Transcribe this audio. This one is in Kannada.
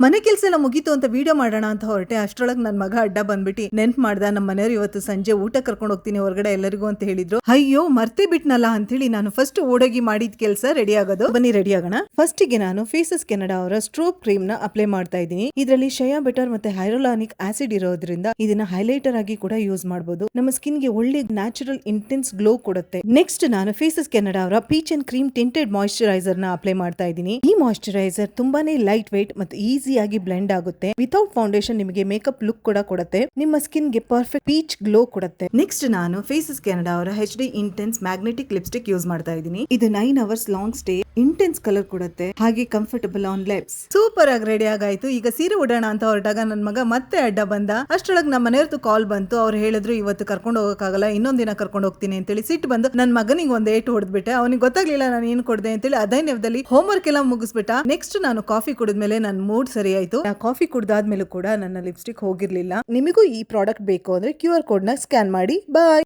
ಮನೆ ಕೆಲಸ ಎಲ್ಲ ಮುಗೀತು ಅಂತ ವಿಡಿಯೋ ಮಾಡೋಣ ಅಂತ ಹೊರಟೆ. ಅಷ್ಟರೊಳಗೆ ನನ್ನ ಮಗ ಅಡ್ಡ ಬಂದ್ಬಿಟ್ಟು ನೆನ್ಪು ಮಾಡ್ದ, ನಮ್ಮ ಮನೆಯವ್ರು ಇವತ್ತು ಸಂಜೆ ಊಟ ಕರ್ಕೊಂಡು ಹೋಗ್ತೀನಿ ಹೊರಗಡೆ ಎಲ್ಲರಿಗೂ ಅಂತ ಹೇಳಿದ್ರು. ಅಯ್ಯೋ ಮರ್ತೇ ಬಿಟ್ನಲ್ಲ ಅಂತೇಳಿ ನಾನು ಫಸ್ಟ್ ಓಡೋಗಿ ಮಾಡಿದ ಕೆಲಸ ರೆಡಿ ಆಗೋದು. ಬನ್ನಿ ರೆಡಿ ಆಗೋಣ. ಫಸ್ಟ್ ಗೆ ನಾನು ಫೇಸಸ್ ಕೆನಡಾ ಅವರ ಸ್ಟ್ರೋಬ್ ಕ್ರೀಮ್ ನ ಅಪ್ಲೈ ಮಾಡ್ತಾ ಇದ್ದೀನಿ. ಇದರಲ್ಲಿ ಶಯಾ ಬೆಟರ್ ಮತ್ತೆ ಹೈರೋಲಾನಿಕ್ ಆಸಿಡ್ ಇರೋದ್ರಿಂದ ಇದನ್ನ ಹೈಲೈಟರ್ ಆಗಿ ಕೂಡ ಯೂಸ್ ಮಾಡಬಹುದು. ನಮ್ಮ ಸ್ಕಿನ್ ಗೆ ಒಳ್ಳೆ ನ್ಯಾಚುರಲ್ ಇಂಟೆನ್ಸ್ ಗ್ಲೋ ಕೊಡುತ್ತೆ. ನೆಕ್ಸ್ಟ್ ನಾನು ಫೇಸಸ್ ಕೆನಡಾ ಅವರ peach and cream tinted moisturiser ನ ಅಪ್ಲೈ ಮಾಡ್ತಾ ಇದ್ದೀನಿ. ಈ ಮಾಯಿಶ್ಚರೈಸರ್ ತುಂಬಾನೇ ಲೈಟ್ ವೇಟ್ ಮತ್ತು ಈಸಿ ಆಗಿ ಬ್ಲೆಂಡ್ ಆಗುತ್ತೆ. ವಿತೌಟ್ ಫೌಂಡೇಶನ್ ನಿಮಗೆ ಮೇಕಪ್ ಲುಕ್ ಕೂಡ ಕೊಡುತ್ತೆ. ನಿಮ್ಮ ಸ್ಕಿನ್ ಗೆ ಪರ್ಫೆಕ್ಟ್ ಪೀಚ್ ಗ್ಲೋ ಕೊಡುತ್ತೆ. ನೆಕ್ಸ್ಟ್ ನಾನು ಫೇಸಸ್ ಕೆನಡಾ ಅವರ HD intense magnetic lipstick use ಮಾಡ್ತಾ ಇದ್ದೀನಿ. ಇದು 9 hours long stay, intense colour ಕೊಡುತ್ತೆ, ಹಾಗೆ ಕಂಫರ್ಟಬಲ್ ಆನ್ ಲಿಪ್ಸ್. ಸೂಪರ್ ಆಗಿ ರೆಡಿ ಆಗಾಯ್ತು. ಈಗ ಸೀರೆ ಉಡೋಣ ಅಂತ ಹೊರಟಾಗ ನನ್ನ ಮಗ ಮತ್ತೆ ಅಡ್ಡ ಬಂದ. ಅಷ್ಟೊಳಗೆ ನಮ್ಮ ಮನೆಯವ್ರದ್ದು ಕಾಲ್ ಬಂತು. ಅವ್ರು ಹೇಳಿದ್ರು ಇವತ್ತು ಕರ್ಕೊಂಡು ಹೋಗಕ್ಕಾಗಲ್ಲ, ಇನ್ನೊಂದ್ ದಿನ ಕರ್ಕೊಂಡು ಹೋಗ್ತೀನಿ ಅಂತೇಳಿ ಸಿಟ್ಟು ಬಂದು ನನ್ನ ಮಗನಿಗೆ ಒಂದ್ ಏಟು ಹೊಡೆದ್ಬಿಟ್ಟೆ. ಅವನಿಗೆ ಗೊತ್ತಾಗ್ಲಿಲ್ಲ ನಾನು ಏನ್ ಕೊಡ್ದೆ ಅಂತೇಳಿ. ಅದೇ ಹೋಮ್ ವರ್ಕ್ ಎಲ್ಲ ಮುಗಿಸ್ಬಿಟ್ಟ. ನೆಕ್ಸ್ಟ್ ನಾನು ಕಾಫಿ ಕುಡಿದ್ಮೇಲೆ ನನ್ನ ಮೂಡ್ ಸರಿ ಆಯ್ತು. ಕಾಫಿ ಕುಡ್ದಾದ್ಮೇಲೂ ಕೂಡ ನನ್ನ ಲಿಪ್ಸ್ಟಿಕ್ ಹೋಗಿರ್ಲಿಲ್ಲ. ನಿಮಗೂ ಈ ಪ್ರಾಡಕ್ಟ್ ಬೇಕು ಅಂದ್ರೆ QR ಕೋಡ್ ನ ಸ್ಕ್ಯಾನ್ ಮಾಡಿ. ಬಾಯ್.